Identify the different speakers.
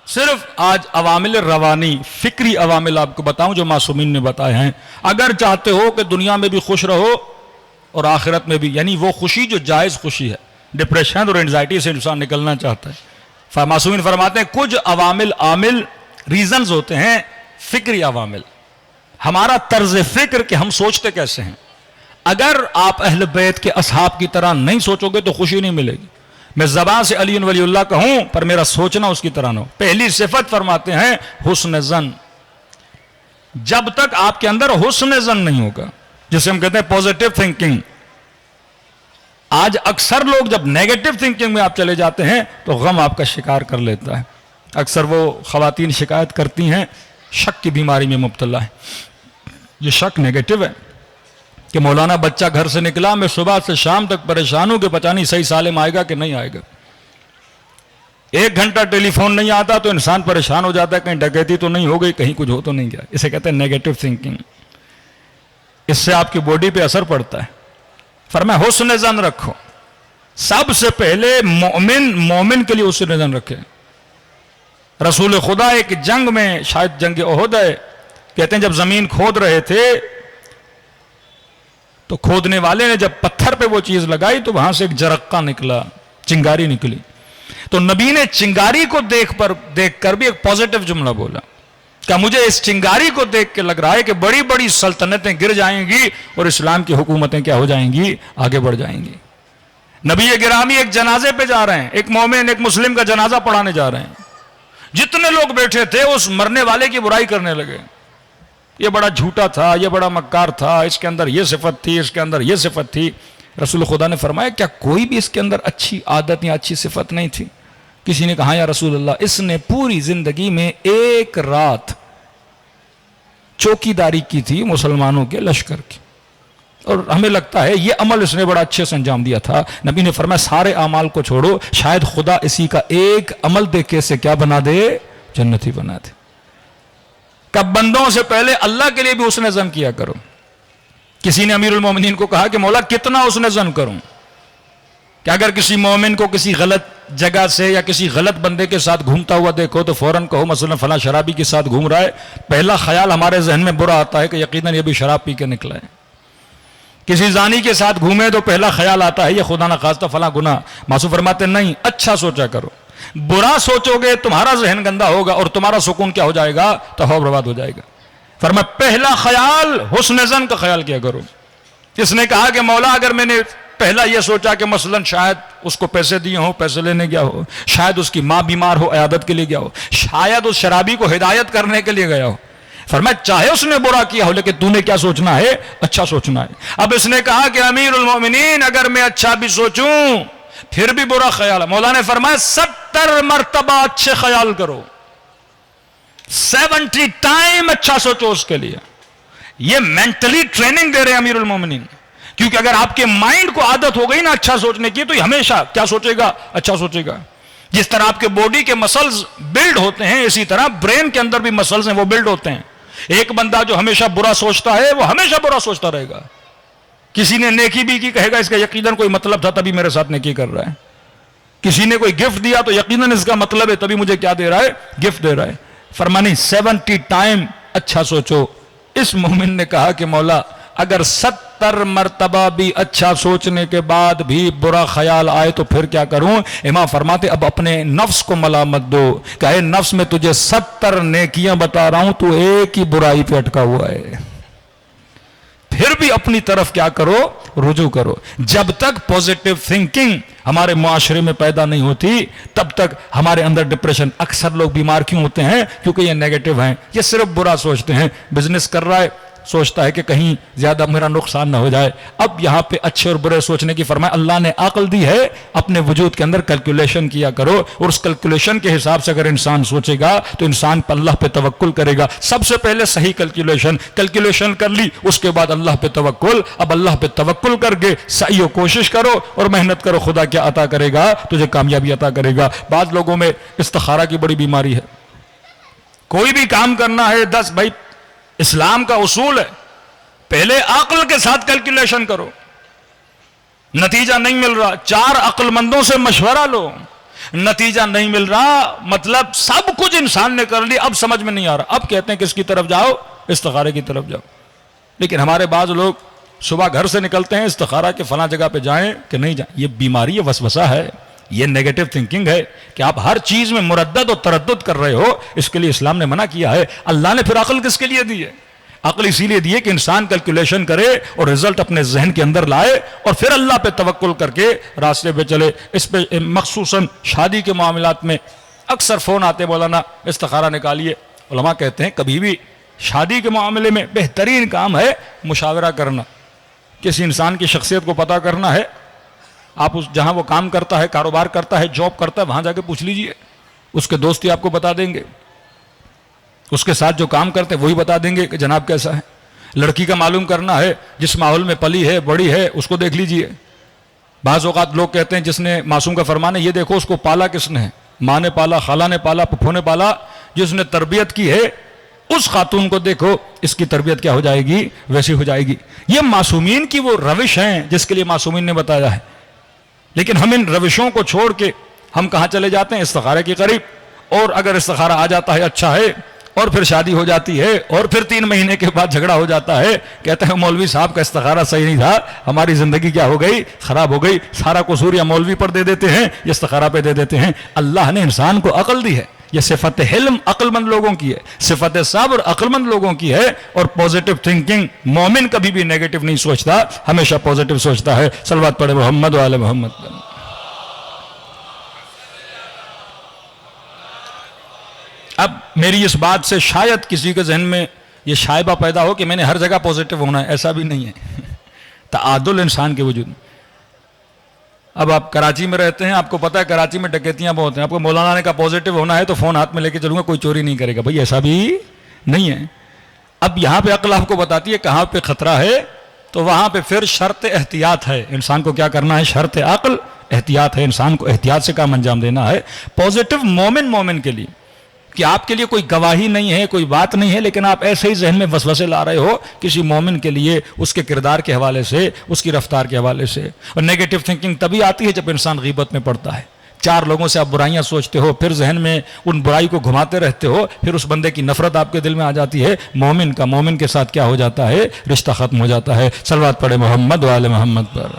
Speaker 1: صرف آج عوامل روانی فکری عوامل آپ کو بتاؤں جو معصومین نے بتائے ہیں. اگر چاہتے ہو کہ دنیا میں بھی خوش رہو اور آخرت میں بھی، یعنی وہ خوشی جو جائز خوشی ہے، ڈپریشن اور انزائٹی سے انسان نکلنا چاہتا ہے، معصومین فرماتے ہیں کچھ عوامل ریزنز ہوتے ہیں فکری عوامل، ہمارا طرز فکر کہ ہم سوچتے کیسے ہیں. اگر آپ اہل بیت کے اصحاب کی طرح نہیں سوچو گے تو خوشی نہیں ملے گی. میں زبان سے علی ولی اللہ کہوں پر میرا سوچنا اس کی طرح نہ ہو. پہلی صفت فرماتے ہیں حسن ظن. جب تک آپ کے اندر حسن ظن نہیں ہوگا، جسے ہم کہتے ہیں پوزیٹو تھنکنگ. آج اکثر لوگ جب نیگیٹو تھنکنگ میں آپ چلے جاتے ہیں تو غم آپ کا شکار کر لیتا ہے. اکثر وہ خواتین شکایت کرتی ہیں شک کی بیماری میں مبتلا ہے. یہ شک نیگیٹو ہے کہ مولانا بچہ گھر سے نکلا، میں صبح سے شام تک پریشان ہوں کہ پتہ نہیں صحیح سالم آئے گا کہ نہیں آئے گا. 1 گھنٹہ ٹیلی فون نہیں آتا تو انسان پریشان ہو جاتا ہے کہیں ڈکیتی تو نہیں ہو گئی، کہیں کچھ ہو تو نہیں گیا. اسے کہتے ہیں نیگیٹو تھنکنگ. اس سے آپ کی باڈی پہ اثر پڑتا ہے. فرمایا حسن ظن رکھو. سب سے پہلے مومن کے لیے حسن ظن رکھے. رسول خدا ایک جنگ میں، شاید جنگ احد ہے، کہتے ہیں جب زمین کھود رہے تھے تو کھودنے والے نے جب پتھر پہ وہ چیز لگائی تو وہاں سے ایک جرقہ نکلا، چنگاری نکلی. تو نبی نے چنگاری کو دیکھ کر بھی ایک پوزیٹو جملہ بولا کہ مجھے اس چنگاری کو دیکھ کے لگ رہا ہے کہ بڑی بڑی سلطنتیں گر جائیں گی اور اسلام کی حکومتیں کیا ہو جائیں گی، آگے بڑھ جائیں گی. نبی گرامی ایک جنازے پہ جا رہے ہیں، ایک مومن ایک مسلم کا جنازہ پڑھانے جا رہے ہیں. جتنے لوگ بیٹھے تھے اس مرنے والے کی برائی کرنے لگے. یہ بڑا جھوٹا تھا، یہ بڑا مکار تھا، اس کے اندر یہ صفت تھی، اس کے اندر یہ صفت تھی. رسول خدا نے فرمایا کیا کوئی بھی اس کے اندر اچھی عادت یا اچھی صفت نہیں تھی؟ کسی نے کہا یا رسول اللہ اس نے پوری زندگی میں 1 رات چوکیداری کی تھی مسلمانوں کے لشکر کی، اور ہمیں لگتا ہے یہ عمل اس نے بڑا اچھے سے انجام دیا تھا. نبی نے فرمایا سارے اعمال کو چھوڑو، شاید خدا اسی کا ایک عمل دیکھ کے اسے کیا بنا دے، جنتی بنا دے. کب بندوں سے پہلے اللہ کے لیے بھی حسن ظن کیا کرو. کسی نے امیر المومنین کو کہا کہ مولا کتنا حسن ظن کروں کہ اگر کسی مومن کو کسی غلط جگہ سے یا کسی غلط بندے کے ساتھ گھومتا ہوا دیکھو تو فوراً کہو مثلا فلاں شرابی کے ساتھ گھوم رہا ہے. پہلا خیال ہمارے ذہن میں برا آتا ہے کہ یقیناً یہ بھی شراب پی کے نکلا ہے. کسی زانی کے ساتھ گھومے تو پہلا خیال آتا ہے یہ خدا نہ خواستہ فلاں گناہ. معصوم فرماتے نہیں، اچھا سوچا کرو. برا سوچو گے تمہارا ذہن گندا ہوگا اور تمہارا سکون کیا ہو جائے گا، تباہ برباد ہو جائے گا. فرمایا پہلا خیال حسن ظن کا خیال کیا کرو. جس نے کہا کہ مولا اگر میں نے پہلا یہ سوچا کہ مثلا شاید اس کو پیسے دیے ہوں، پیسے لینے گیا ہو، شاید اس کی ماں بیمار ہو عیادت کے لیے گیا ہو، شاید اس شرابی کو ہدایت کرنے کے لیے گیا ہو. فرمایا چاہے اس نے برا کیا ہو لیکن تو نے کیا سوچنا ہے، اچھا سوچنا ہے. اب اس نے کہا کہ امیر المومنین اگر میں اچھا بھی سوچوں پھر بھی برا خیال ہے. مولا نے فرمایا 70 مرتبہ اچھے خیال کرو، 70 ٹائم اچھا سوچو اس کے لیے. یہ مینٹلی ٹریننگ دے رہے ہیں امیر المومنین، کیونکہ اگر آپ کے مائنڈ کو عادت ہو گئی نا اچھا سوچنے کی تو یہ ہمیشہ کیا سوچے گا، اچھا سوچے گا. جس طرح آپ کے باڈی کے مسلز بلڈ ہوتے ہیں اسی طرح برین کے اندر بھی مسلز ہیں وہ بلڈ ہوتے ہیں. ایک بندہ جو ہمیشہ برا سوچتا ہے وہ ہمیشہ برا سوچتا رہے گا. کسی نے نیکی بھی کی کہے گا اس کا یقیناً کوئی مطلب تھا تبھی میرے ساتھ نیکی کر رہا ہے. کسی نے کوئی گفٹ دیا تو یقیناً اس کا مطلب ہے تبھی مجھے کیا دے رہا ہے، گفٹ دے رہا ہے. فرمانی 70 ٹائم اچھا سوچو. اس مومن نے کہا کہ مولا اگر 70 مرتبہ بھی اچھا سوچنے کے بعد بھی برا خیال آئے تو پھر کیا کروں؟ امام فرماتے اب اپنے نفس کو ملامت دو کہ اے نفس میں تجھے 70 نیکیاں بتا رہا ہوں تو ایک ہی برائی پہ اٹکا ہوا ہے. پھر بھی اپنی طرف کیا کرو، رجوع کرو. جب تک پوزیٹو تھنکنگ ہمارے معاشرے میں پیدا نہیں ہوتی تب تک ہمارے اندر ڈپریشن. اکثر لوگ بیمار کیوں ہوتے ہیں؟ کیونکہ یہ نیگیٹو ہیں، یہ صرف برا سوچتے ہیں. بزنس کر رہا ہے سوچتا ہے کہ کہیں زیادہ میرا نقصان نہ ہو جائے. اب یہاں پہ اچھے اور برے سوچنے کی فرمایا اللہ نے عقل دی ہے، اپنے وجود کے اندر کیلکولیشن کیا کرو اور اس کیلکولیشن کے حساب سے اگر انسان سوچے گا تو انسان پر اللہ پہ توکل کرے گا. سب سے پہلے صحیح کیلکولیشن کر لی، اس کے بعد اللہ پہ توکل. اب اللہ پہ توکل کر کے سعی و کوشش کرو اور محنت کرو، خدا کیا عطا کرے گا؟ تجھے کامیابی عطا کرے گا. بعض لوگوں میں استخارہ کی بڑی بیماری ہے. کوئی بھی کام کرنا ہے 10 بھائی اسلام کا اصول ہے پہلے عقل کے ساتھ کیلکولیشن کرو، نتیجہ نہیں مل رہا 4 عقل مندوں سے مشورہ لو. نتیجہ نہیں مل رہا، مطلب سب کچھ انسان نے کر لی، اب سمجھ میں نہیں آ رہا، اب کہتے ہیں کس کی طرف جاؤ؟ استخارے کی طرف جاؤ۔ لیکن ہمارے بعض لوگ صبح گھر سے نکلتے ہیں استخارہ کے فلاں جگہ پہ جائیں کہ نہیں جائیں، یہ بیماری ہے، وسوسہ ہے، یہ نیگیٹو تھنکنگ ہے کہ آپ ہر چیز میں مردد و تردد کر رہے ہو۔ اس کے لیے اسلام نے منع کیا ہے۔ اللہ نے پھر عقل کس کے لیے دی ہے؟ عقل اسی لیے دی ہے کہ انسان کیلکولیشن کرے اور رزلٹ اپنے ذہن کے اندر لائے اور پھر اللہ پہ توکل کر کے راستے پہ چلے۔ اس پہ مخصوصاً شادی کے معاملات میں اکثر فون آتے، مولانا استخارہ نکالیے۔ علماء کہتے ہیں کبھی بھی شادی کے معاملے میں بہترین کام ہے مشاورہ کرنا، کسی انسان کی شخصیت کو پتہ کرنا ہے۔ آپ جہاں وہ کام کرتا ہے، کاروبار کرتا ہے، جاب کرتا ہے، وہاں جا کے پوچھ لیجئے، اس کے دوستی آپ کو بتا دیں گے، اس کے ساتھ جو کام کرتے ہیں وہی بتا دیں گے کہ جناب کیسا ہے۔ لڑکی کا معلوم کرنا ہے، جس ماحول میں پلی ہے، بڑی ہے، اس کو دیکھ لیجئے۔ بعض اوقات لوگ کہتے ہیں جس نے معصوم کا فرمان ہے، یہ دیکھو اس کو پالا کس نے ہے، ماں نے پالا، خالہ نے پالا، پھپھو نے پالا، جس نے تربیت کی ہے اس خاتون کو دیکھو، اس کی تربیت کیا ہو جائے گی؟ ویسی ہو جائے گی۔ یہ معصومین کی وہ روش ہیں جس کے لیے معصومین نے بتایا ہے۔ لیکن ہم ان روشوں کو چھوڑ کے ہم کہاں چلے جاتے ہیں؟ استخارے کے قریب۔ اور اگر استخارہ آ جاتا ہے اچھا ہے، اور پھر شادی ہو جاتی ہے، اور پھر 3 مہینے کے بعد جھگڑا ہو جاتا ہے، کہتے ہیں مولوی صاحب کا استخارہ صحیح نہیں تھا، ہماری زندگی کیا ہو گئی؟ خراب ہو گئی۔ سارا قصور یا مولوی پر دے دیتے ہیں یا استخارہ پہ دے دیتے ہیں۔ اللہ نے انسان کو عقل دی ہے، یہ صفت حلم عقل مند لوگوں کی ہے، صفت صبر عقل مند لوگوں کی ہے، اور پوزیٹو تھنکنگ، مومن کبھی بھی نیگیٹو نہیں سوچتا، ہمیشہ پوزیٹو سوچتا ہے۔ صلوات پڑھے محمد و آل محمد۔ اب میری اس بات سے شاید کسی کے ذہن میں یہ شائبہ پیدا ہو کہ میں نے ہر جگہ پوزیٹو ہونا ہے، ایسا بھی نہیں ہے۔ تعادل انسان کے وجود میں۔ اب آپ کراچی میں رہتے ہیں، آپ کو پتہ ہے کراچی میں ڈکیتیاں بہت ہیں، آپ کو مولانا نے کہا پوزیٹو ہونا ہے تو فون ہاتھ میں لے کے چلوں گا، کوئی چوری نہیں کرے گا، بھائی ایسا بھی نہیں ہے۔ اب یہاں پہ عقل آپ کو بتاتی ہے کہاں پہ خطرہ ہے، تو وہاں پہ پھر شرط احتیاط ہے، انسان کو کیا کرنا ہے؟ شرط عقل احتیاط ہے، انسان کو احتیاط سے کام انجام دینا ہے۔ پوزیٹو مومن کے لیے کہ آپ کے لیے کوئی گواہی نہیں ہے، کوئی بات نہیں ہے، لیکن آپ ایسے ہی ذہن میں وسوسے لا رہے ہو کسی مومن کے لیے، اس کے کردار کے حوالے سے، اس کی رفتار کے حوالے سے۔ اور نیگیٹو تھنکنگ تبھی آتی ہے جب انسان غیبت میں پڑتا ہے، 4 لوگوں سے آپ برائیاں سوچتے ہو، پھر ذہن میں ان برائی کو گھماتے رہتے ہو، پھر اس بندے کی نفرت آپ کے دل میں آ جاتی ہے۔ مومن کے ساتھ کیا ہو جاتا ہے؟ رشتہ ختم ہو جاتا ہے۔ صلوات پڑھے محمد و آل محمد پر۔